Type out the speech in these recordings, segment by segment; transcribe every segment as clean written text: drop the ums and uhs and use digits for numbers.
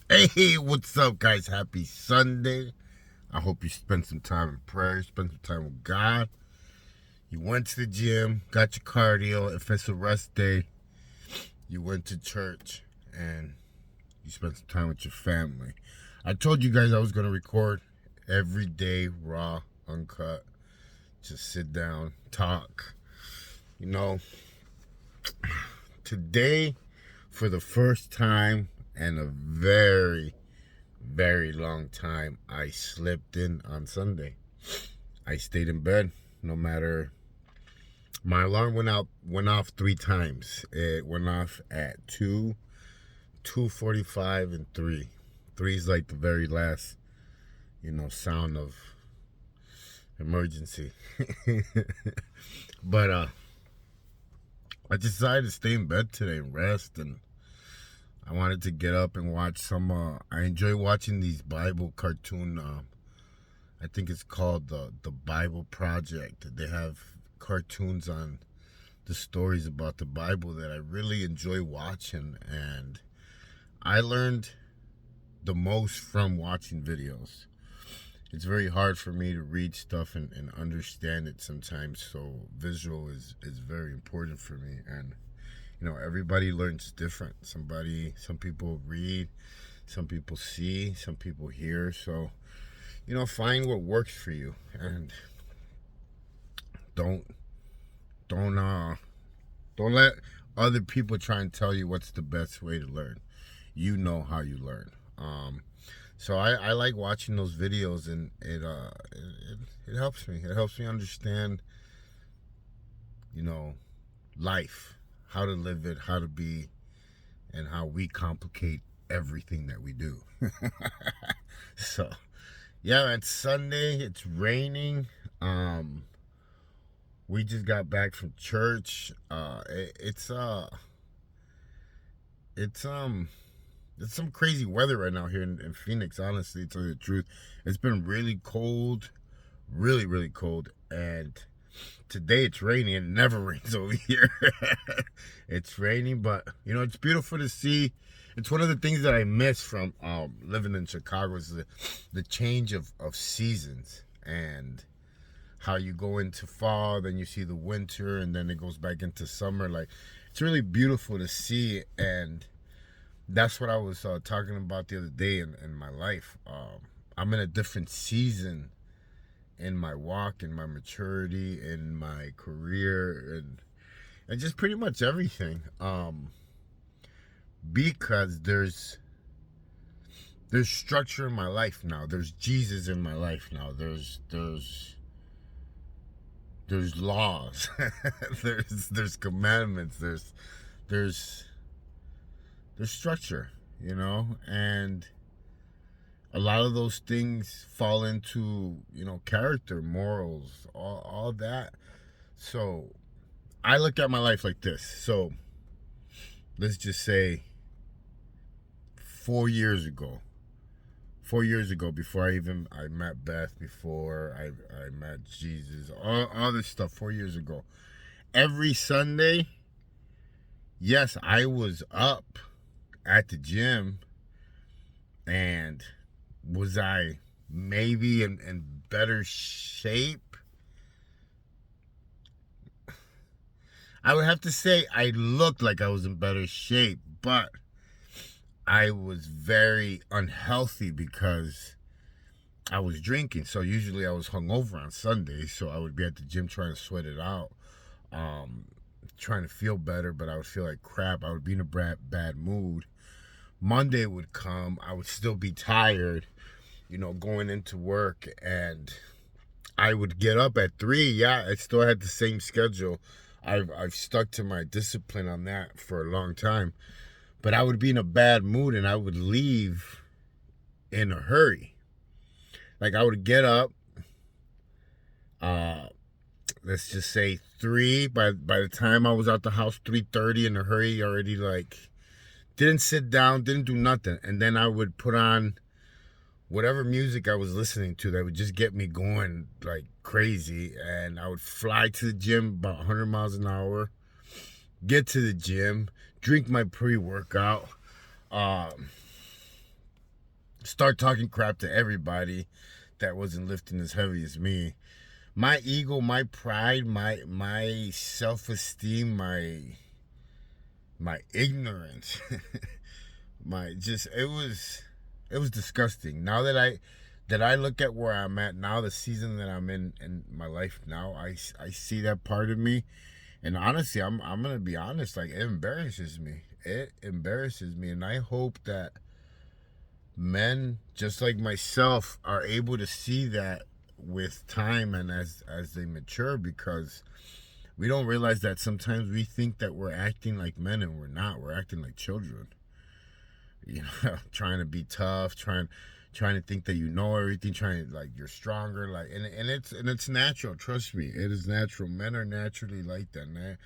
Hey, what's up, guys? Happy Sunday. I hope you spent some time in prayer, spent some time with God. You went to the gym, got your cardio. If it's a rest day, you went to church and you spent some time with your family. I told you guys I was going to record every day, raw, uncut. Just sit down, talk. You know, today, for the first time in a very long time, I slept in on Sunday. I stayed in bed no matter. My alarm went off 3 times. It went off at 2:45, and 3. 3 is like the very last, sound of emergency. But I decided to stay in bed today and rest, and I wanted to get up and watch some. I enjoy watching these Bible cartoon. I think it's called the Bible Project. They have cartoons on the stories about the Bible that I really enjoy watching, and I learned the most from watching videos. It's very hard for me to read stuff and understand it sometimes, so visual is very important for me. And everybody learns different. Some people read, some people see, some people hear. So find what works for you, and don't don't uh don't let other people try and tell you what's the best way to learn. You know how you learn. So I like watching those videos, and it helps me. It helps me understand, life, how to live it, how to be, and how we complicate everything that we do. So yeah, it's Sunday. It's raining. We just got back from church. It's some crazy weather right now here in Phoenix. Honestly, to tell you the truth, it's been really cold, really cold, and today it's raining. It never rains over here. It's raining, but it's beautiful to see. It's one of the things that I miss from living in Chicago is the change of seasons, and how you go into fall, then you see the winter, and then it goes back into summer. Like, it's really beautiful to see, and that's what I was talking about the other day in my life. I'm in a different season in my walk, in my maturity, in my career, and just pretty much everything. Because there's structure in my life now. There's Jesus in my life now. There's laws. there's commandments. There's structure, and a lot of those things fall into character, morals, all that. So I look at my life like this. So let's just say 4 years ago. 4 years ago, before I met Beth, before I met Jesus, all this stuff 4 years ago. Every Sunday, yes, I was up at the gym, and was I maybe in better shape? I would have to say I looked like I was in better shape, but I was very unhealthy because I was drinking. So usually I was hungover on Sundays, so I would be at the gym trying to sweat it out, trying to feel better, but I would feel like crap. I would be in a bad mood. Monday would come, I would still be tired, going into work, and I would get up at 3. Yeah, I still had the same schedule. I've stuck to my discipline on that for a long time. But I would be in a bad mood, and I would leave in a hurry. Like, I would get up, let's just say 3. By the time I was out the house, 3:30, in a hurry, already, like, didn't sit down, didn't do nothing. And then I would put on whatever music I was listening to that would just get me going like crazy. And I would fly to the gym about 100 miles an hour, get to the gym, drink my pre-workout, start talking crap to everybody that wasn't lifting as heavy as me. My ego, my pride, my self-esteem, my ignorance, my just it was disgusting. Now that I look at where I'm at now, the season that I'm in my life now, I see that part of me, and honestly, I'm gonna be honest, like it embarrasses me. It embarrasses me, and I hope that men just like myself are able to see that with time and as they mature, because we don't realize that sometimes we think that we're acting like men and we're not. We're acting like children. You know, trying to be tough, trying to think that you know everything, trying to like you're stronger, like and it's natural. Trust me, it is natural. Men are naturally like that, man.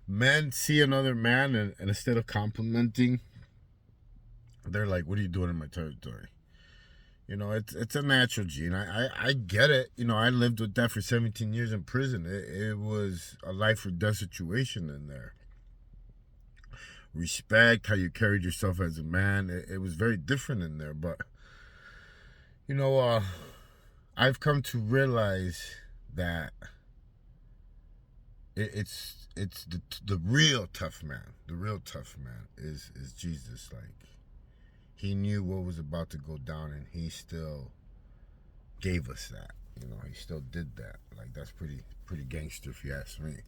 Men see another man and instead of complimenting, they're like, "What are you doing in my territory?" You know, it's a natural gene. I get it. You know, I lived with that for 17 years in prison. It was a life or death situation in there. Respect, how you carried yourself as a man, it was very different in there. But, you know, I've come to realize that it's the real tough man. The real tough man is Jesus. Like, he knew what was about to go down, and he still gave us that. You know, he still did that. Like, that's pretty gangster if you ask me.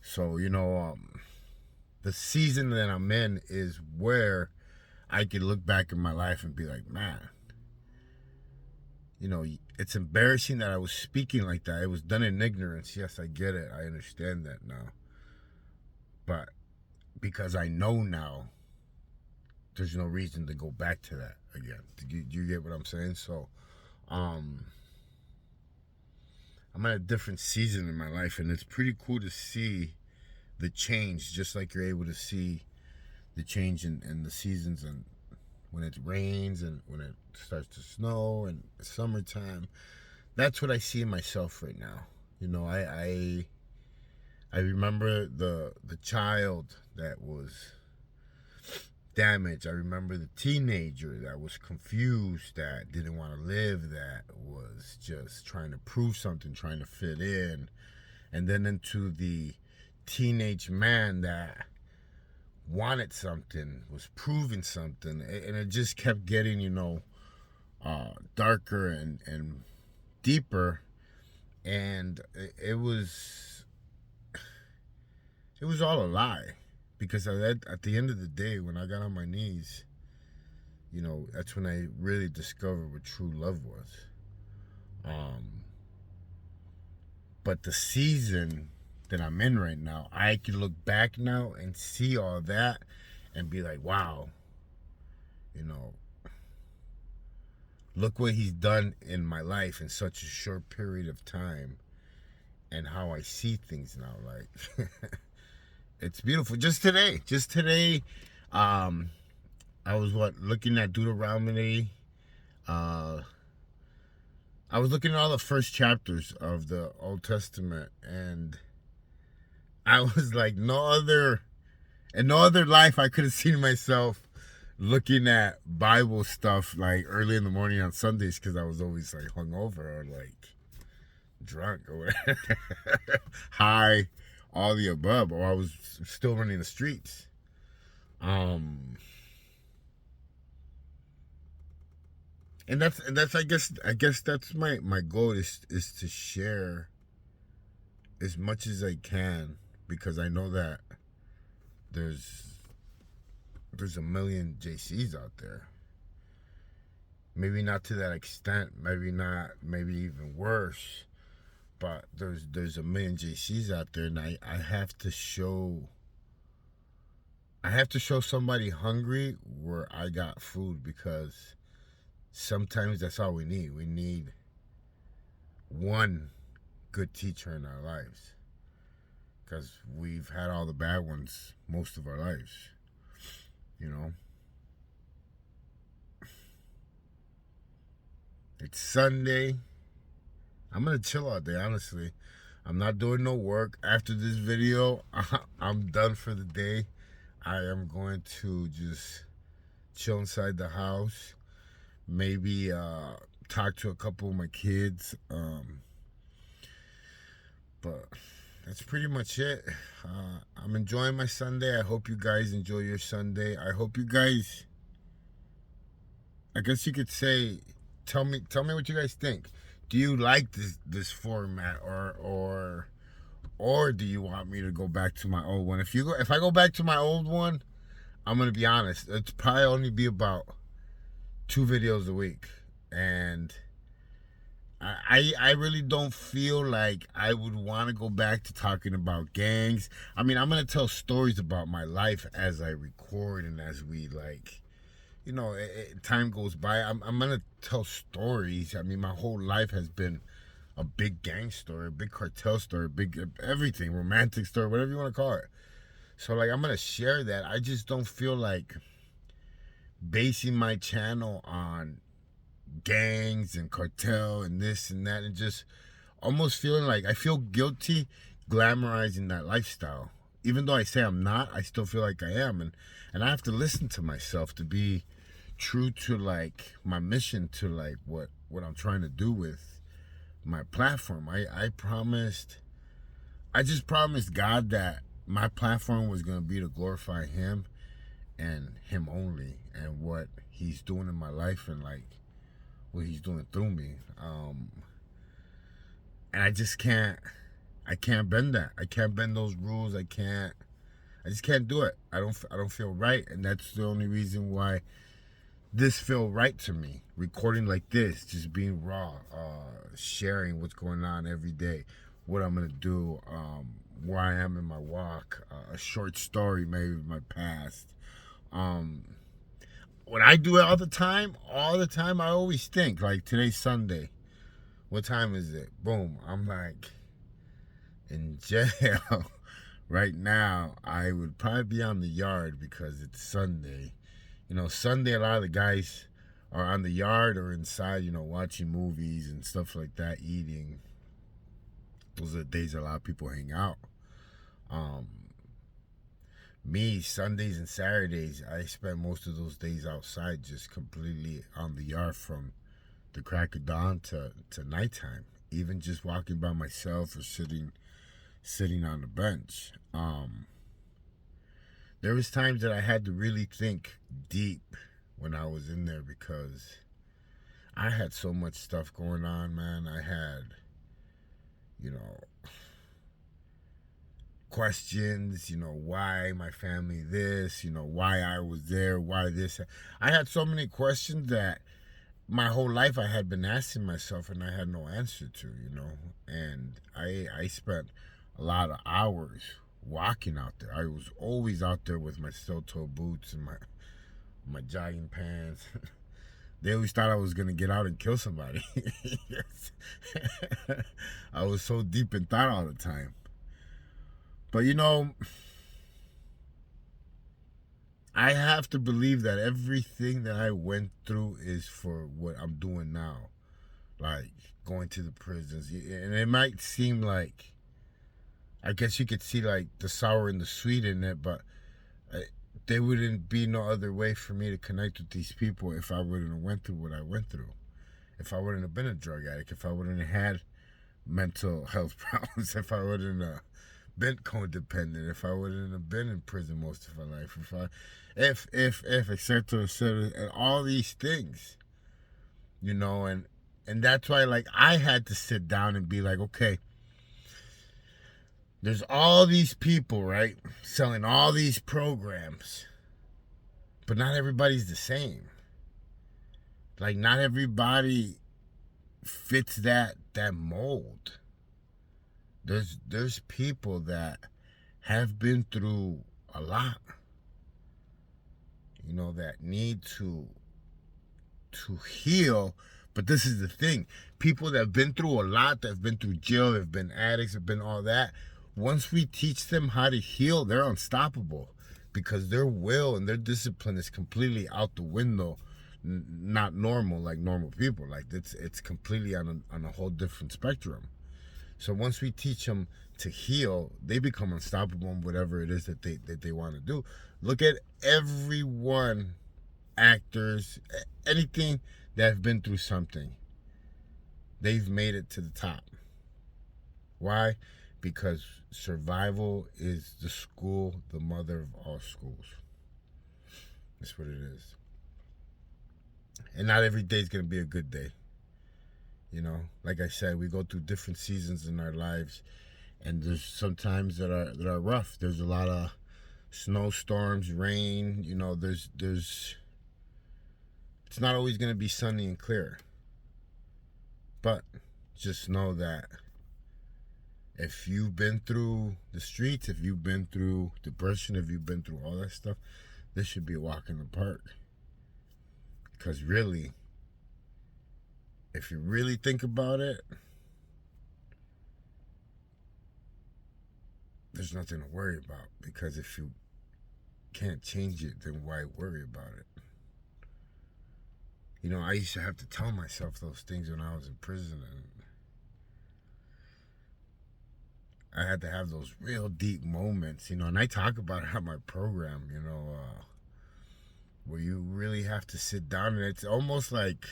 So, you know, the season that I'm in is where I can look back in my life and be like, man, you know, it's embarrassing that I was speaking like that. It was done in ignorance. Yes, I get it. I understand that now. But because I know now, there's no reason to go back to that again. Do you get what I'm saying? So, I'm at a different season in my life, and it's pretty cool to see the change, just like you're able to see the change in the seasons, and when it rains and when it starts to snow and summertime. That's what I see in myself right now. You know, I remember the child that was damaged. I remember the teenager that was confused, that didn't want to live, that was just trying to prove something, trying to fit in. And then into the teenage man that wanted something, was proving something. And it just kept getting, you know, darker and deeper. And it was all a lie. Because at the end of the day, when I got on my knees, you know, that's when I really discovered what true love was. But the season that I'm in right now, I can look back now and see all that and be like, wow, you know, look what he's done in my life in such a short period of time, and how I see things now. Like, it's beautiful. Just today, I was looking at Deuteronomy. I was looking at all the first chapters of the Old Testament, and I was like, in no other life I could have seen myself looking at Bible stuff like early in the morning on Sundays, because I was always like hungover or like drunk or whatever, high, all the above, or I was still running the streets. And that's I guess that's my goal is to share as much as I can, because I know that there's a million JCs out there. Maybe not to that extent, maybe even worse, but there's a million JCs out there, and I have to show somebody hungry where I got food, because sometimes that's all we need. We need one good teacher in our lives, because we've had all the bad ones most of our lives, you know. It's Sunday. I'm gonna chill all day, honestly. I'm not doing no work. After this video, I'm done for the day. I am going to just chill inside the house, maybe talk to a couple of my kids. But that's pretty much it. I'm enjoying my Sunday. I hope you guys enjoy your Sunday. I hope you guys, I guess you could say, tell me what you guys think. Do you like this format, or do you want me to go back to my old one? If I go back to my old one, I'm gonna be honest. It's probably only be about 2 videos a week, and I really don't feel like I would want to go back to talking about gangs. I mean, I'm gonna tell stories about my life as I record and as we time goes by. I'm gonna tell stories. I mean, my whole life has been a big gang story, a big cartel story, big everything, romantic story, whatever you want to call it. So like, I'm gonna share that. I just don't feel like basing my channel on gangs and cartel and this and that, and just almost feeling like I feel guilty glamorizing that lifestyle. Even though I say I'm not, I still feel like I am, and I have to listen to myself to be true to like my mission, to like what I'm trying to do with my platform. I just promised God that my platform was going to be to glorify him and him only, and what he's doing in my life, and like what he's doing through me. And I can't bend that. I can't bend those rules. I just can't do it. I don't feel right, and that's the only reason why this feel right to me. Recording like this, just being raw, sharing what's going on every day, what I'm gonna do, where I am in my walk, a short story maybe of my past. When I do it all the time, I always think, like, today's Sunday. What time is it? Boom. I'm like in jail right now. I would probably be on the yard because it's Sunday. Sunday, a lot of the guys are on the yard or inside, watching movies and stuff like that, eating. Those are the days a lot of people hang out. Me, Sundays and Saturdays, I spend most of those days outside, just completely on the yard from the crack of dawn to nighttime. Even just walking by myself or sitting on the bench. There was times that I had to really think deep when I was in there, because I had so much stuff going on, man. I had, questions, why my family this, why I was there, why this. I had so many questions that my whole life I had been asking myself, and I had no answer to, and I spent a lot of hours walking out there. I was always out there with my steel-toe boots and my jogging pants. They always thought I was gonna get out and kill somebody. I was so deep in thought all the time. But I have to believe that everything that I went through is for what I'm doing now. Like going to the prisons. And it might seem like, I guess you could see like the sour and the sweet in it, but there wouldn't be no other way for me to connect with these people if I wouldn't have went through what I went through. If I wouldn't have been a drug addict, if I wouldn't have had mental health problems, if I wouldn't have been codependent, if I wouldn't have been in prison most of my life, if etc., and all these things, and that's why, like, I had to sit down and be like, okay, there's all these people, right, selling all these programs, but not everybody's the same. Like, not everybody fits that mold. There's people that have been through a lot, that need to heal. But this is the thing. People that have been through a lot, that have been through jail, have been addicts, have been all that, once we teach them how to heal, they're unstoppable, because their will and their discipline is completely out the window. Not normal like normal people. Like, it's completely on a whole different spectrum. So once we teach them to heal, they become unstoppable in whatever it is that they want to do. Look at everyone, actors, anything that have been through something, they've made it to the top. Why? Because survival is the mother of all schools. That's what it is. And not every day is going to be a good day. You know, like I said, we go through different seasons in our lives, and there's some times that are rough. There's a lot of snowstorms, rain. You know, there's it's not always going to be sunny and clear. But just know that if you've been through the streets, if you've been through depression, if you've been through all that stuff, this should be a walk in the park. Because really, if you really think about it, there's nothing to worry about. Because if you can't change it, then why worry about it? You know, I used to have to tell myself those things when I was in prison, and I had to have those real deep moments, you know, and I talk about it on my program, you know, where you really have to sit down, and it's almost like,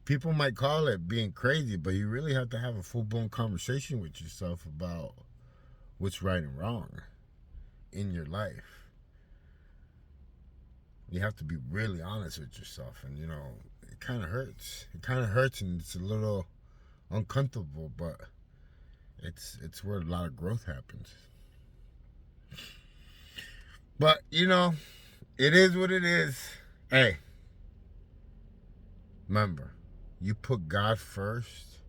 people might call it being crazy, but you really have to have a full-blown conversation with yourself about what's right and wrong in your life. You have to be really honest with yourself, and, you know, it kind of hurts. It kind of hurts, and it's a little uncomfortable, but it's where a lot of growth happens. But, you know, it is what it is. Hey, remember, you put God first,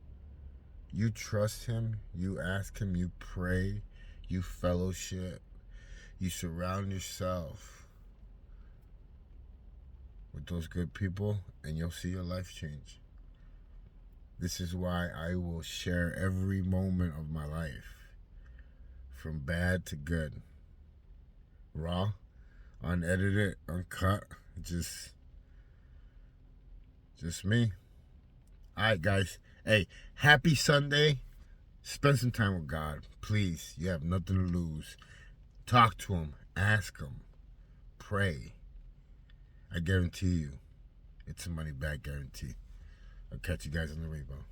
you trust him, you ask him, you pray, you fellowship, you surround yourself with those good people, and you'll see your life change. This is why I will share every moment of my life, from bad to good, raw, unedited, uncut, just me. All right, guys. Hey, happy Sunday. Spend some time with God, please. You have nothing to lose. Talk to him, ask him, pray. I guarantee you, it's a money back guarantee. I'll catch you guys on the rebound.